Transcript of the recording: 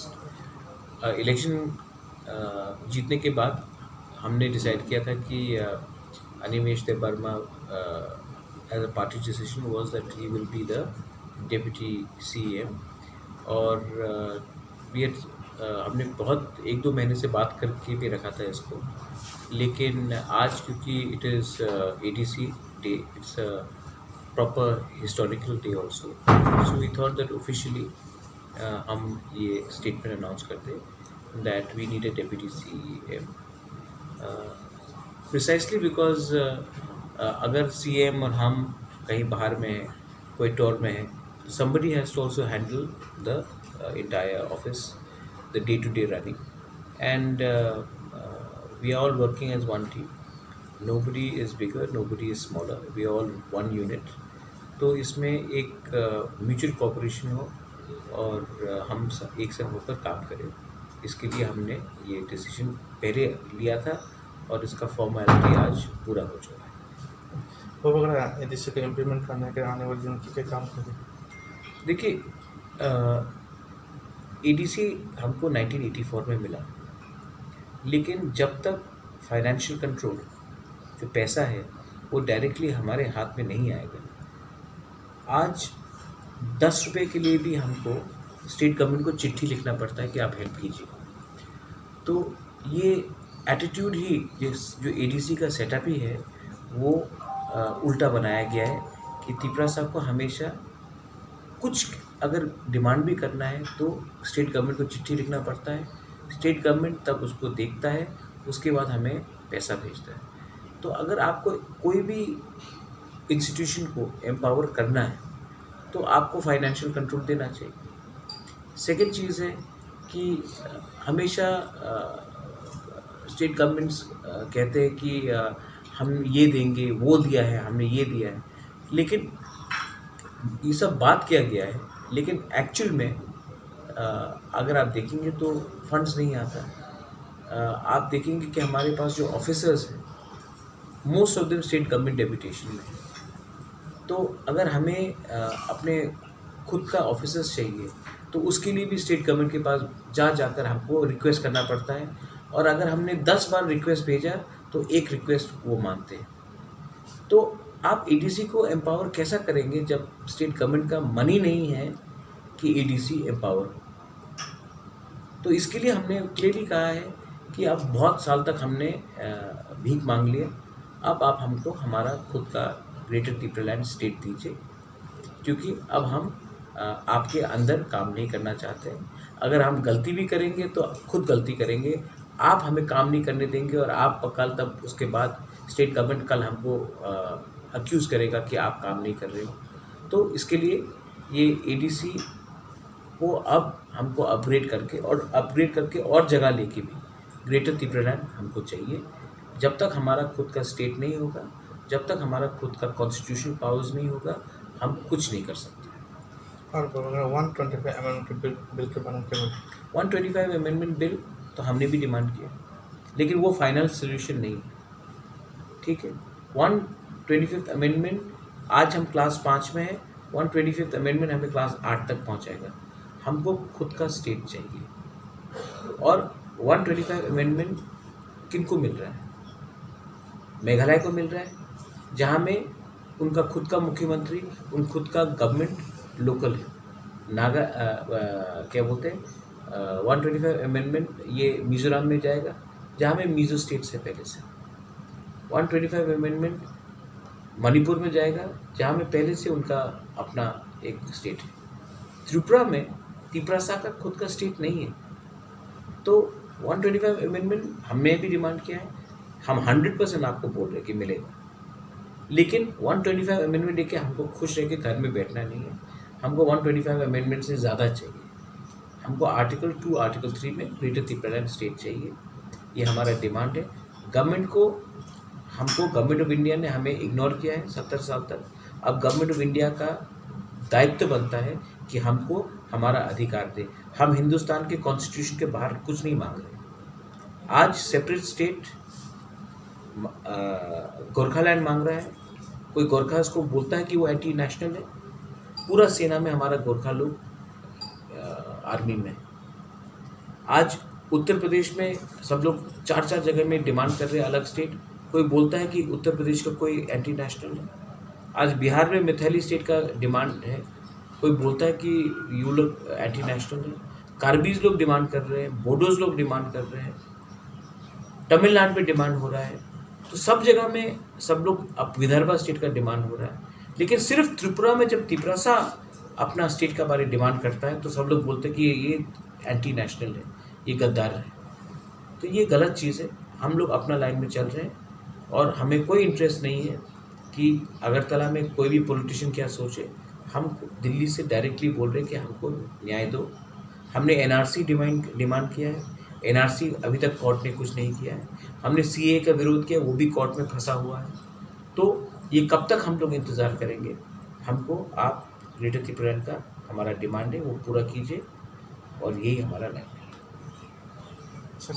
East. Election जीतने के बाद हमने डिसाइड किया था कि Animesh Debbarma as a party decision was that he will be the deputy CM. और वी हमने बहुत 1-2 महीने से बात करके भी रखा था इसको, लेकिन आज क्योंकि it is ADC day, it's a proper historical day also, so we thought that officially हम ये स्टेटमेंट अनाउंस कर दें that we need a deputy CM, precisely because अगर सीएम और हम कहीं बाहर में हैं, कोई टूर में है, somebody has to also handle the entire office, the day-to-day running, and we are all working as one team. Nobody is bigger, nobody is smaller, we are all one unit. तो इसमें एक mutual cooperation हो और हम एक साथ होकर काम करें, इसके लिए हमने ये डिसीजन पहले लिया था और इसका फॉर्मेलिटी आज पूरा हो चुका है। तो अगर एडीसी को इम्प्लीमेंट करने के आने वाले दिन क्या काम करें? देखिए, एडीसी हमको 1984 में मिला, लेकिन जब तक फाइनेंशियल कंट्रोल, जो पैसा है, वो डायरेक्टली हमारे हाथ में नहीं आएगा। आज 10 रुपये के लिए भी हमको स्टेट गवर्नमेंट को चिट्ठी लिखना पड़ता है कि आप हेल्प कीजिए। तो ये एटीट्यूड ही, जो एडीसी का सेटअप ही है, वो उल्टा बनाया गया है कि त्रिपुरा साहब को हमेशा कुछ अगर डिमांड भी करना है तो स्टेट गवर्नमेंट को चिट्ठी लिखना पड़ता है, स्टेट गवर्नमेंट तब उसको देखता है, उसके बाद हमें पैसा भेजता है। तो अगर आपको कोई भी इंस्टीट्यूशन को एम्पावर करना है तो आपको फाइनेंशियल कंट्रोल देना चाहिए। सेकेंड चीज़ है कि हमेशा स्टेट गवर्नमेंट्स कहते हैं कि हम ये देंगे, वो दिया है, हमने ये दिया है, लेकिन ये सब बात किया गया है, लेकिन एक्चुअल में अगर आप देखेंगे तो फंड्स नहीं आता। आप देखेंगे कि हमारे पास जो ऑफिसर्स हैं, most of them state government deputation में, तो अगर हमें अपने खुद का ऑफिसर्स चाहिए तो उसके लिए भी स्टेट गवर्नमेंट के पास जाकर हमको रिक्वेस्ट करना पड़ता है, और अगर हमने 10 बार रिक्वेस्ट भेजा तो एक रिक्वेस्ट वो मानते हैं। तो आप एडीसी को एम्पावर कैसा करेंगे जब स्टेट गवर्नमेंट का मनी नहीं है कि एडीसी एम्पावर हो? तो इसके लिए हमने क्लियरली कहा है कि अब बहुत साल तक हमने भीख मांग लिया, अब आप हमको हमारा खुद का ग्रेटर त्रिपुरालैंड स्टेट दीजिए, क्योंकि अब हम आपके अंदर काम नहीं करना चाहते हैं। अगर हम गलती भी करेंगे तो खुद गलती करेंगे, आप हमें काम नहीं करने देंगे, और आप कल तब उसके बाद स्टेट गवर्नमेंट कल हमको अक्यूज़ करेगा कि आप काम नहीं कर रहे हो। तो इसके लिए ये एडीसी को अब हमको अपग्रेड करके और जगह लेके भी ग्रेटर त्रिपुरालैंड हमको चाहिए। जब तक हमारा खुद का स्टेट नहीं होगा, जब तक हमारा खुद का कॉन्स्टिट्यूशन पावर्स नहीं होगा, हम कुछ नहीं कर सकते। और 125 अमेंडमेंट बिल के बारे में क्या बोलें? 125 अमेंडमेंट बिल तो हमने भी डिमांड किया, लेकिन वो फाइनल सोल्यूशन नहीं है, ठीक है। 125 अमेंडमेंट, आज हम क्लास 5 में हैं, 125 अमेंडमेंट हमें क्लास 8 तक पहुंचाएगा। हमको खुद का स्टेट चाहिए, और 125 अमेंडमेंट किनको मिल रहा है? मेघालय को मिल रहा है, जहाँ में उनका खुद का मुख्यमंत्री, उन खुद का गवर्नमेंट लोकल है। क्या बोलते हैं, 125 अमेंडमेंट ये मिज़ोरम में जाएगा, जहाँ में मिज़ो स्टेट से पहले से। 125 अमेंडमेंट मणिपुर में जाएगा, जहाँ में पहले से उनका अपना एक स्टेट है। त्रिपुरा में त्रिपुरा का खुद का स्टेट नहीं है। तो 125 अमेंडमेंट हमने भी डिमांड किया है, हम 100% आपको बोल रहे हैं कि मिलेगा, लेकिन 125 अमेंडमेंट देके हमको खुश रह के घर में बैठना नहीं है। हमको 125 अमेंडमेंट से ज़्यादा चाहिए। हमको आर्टिकल 2, आर्टिकल 3 में ग्रेटर त्रिपुरालैंड स्टेट चाहिए। ये हमारा डिमांड है। गवर्नमेंट ऑफ इंडिया ने हमें इग्नोर किया है 70 साल तक। अब गवर्नमेंट ऑफ इंडिया का दायित्व बनता है कि हमको हमारा अधिकार दे। हम हिंदुस्तान के कॉन्स्टिट्यूशन के बाहर कुछ नहीं मांग रहे। आज सेपरेट स्टेट गोरखालैंड मांग रहा है, कोई गोरखा उसको बोलता है कि वो एंटी नेशनल है। पूरा सेना में हमारा गोरखा लोग आर्मी में, आज उत्तर प्रदेश में सब लोग 4-4 जगह में डिमांड कर रहे हैं अलग स्टेट। कोई बोलता है कि उत्तर प्रदेश का कोई एंटी नेशनल है। आज बिहार में मिथैली स्टेट का डिमांड है, कोई बोलता है कि यू लोग एंटी नेशनल है। कार्बीज लोग डिमांड कर रहे हैं, बोडोज लोग डिमांड कर रहे हैं, तमिलनाडु में डिमांड हो रहा है। तो सब जगह में सब लोग, अब विदर्भा स्टेट का डिमांड हो रहा है, लेकिन सिर्फ त्रिपुरा में जब तिपरासा अपना स्टेट का बारे डिमांड करता है तो सब लोग बोलते हैं कि ये एंटी नेशनल है, ये गद्दार है। तो ये गलत चीज़ है। हम लोग अपना लाइन में चल रहे हैं और हमें कोई इंटरेस्ट नहीं है कि अगरतला में कोई भी पॉलिटिशियन क्या सोचे। हम दिल्ली से डायरेक्टली बोल रहे हैं कि हमको न्याय दो। हमने एनआरसी डिमांड किया है, एनआरसी अभी तक कोर्ट ने कुछ नहीं किया है। हमने सीए का विरोध किया, वो भी कोर्ट में फंसा हुआ है। तो ये कब तक हम लोग इंतज़ार करेंगे? हमको आप ग्रेटर त्रिपुरा का हमारा डिमांड है वो पूरा कीजिए और यही हमारा लाइन है। सर